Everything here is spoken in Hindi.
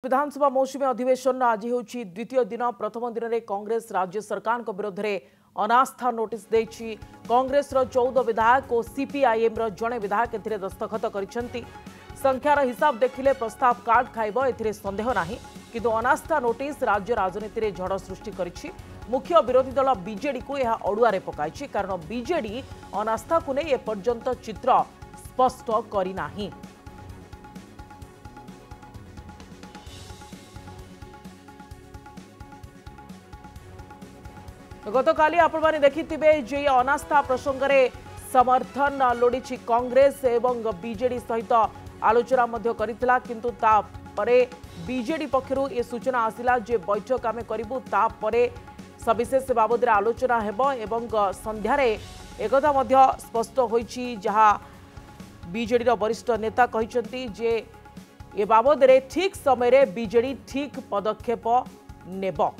विधानसभा मौसुमी अधिवेशन आज होची द्वितीय दिन प्रथम दिन में कांग्रेस राज्य सरकार विरोध में अनास्था नोटिस देछि। कांग्रेस 14 विधायक और सीपीआईएम जड़े विधायक ए दस्तखत करिसेंती। संख्यार हिसाब देखिले प्रस्ताव कार्ड खाइब ए संदेह नाही, किंतु अनास्था नोटिस राज्य राजनीति में झड़ सृष्टि करिछि। मुख्य विरोधी दल बीजेडी को यह अड़ुआरे पकाइछि, कारण बीजेडी अनास्था को नहीं एपर्यंत चित्र स्पष्ट करिनाही। गतकाली आपण देखिथिबे जे अनास्था प्रसंग में समर्थन लोड़ी कांग्रेस एवं बीजेडी सहित आलोचना मध्य करितला, किंतु तापरे बीजेडी पक्षरु ये सूचना आसिला जे बैठक आमे करिबु, तापरे सविशेष बाबद आलोचना हेबो एवं संध्यारे एकथा मध्य स्पष्ट होईछि, जहा बीजेडी वरिष्ठ नेता कहिसंती जे ए बाबद रे ठीक समय रे बीजेडी ठीक पदक्षेप नेबो।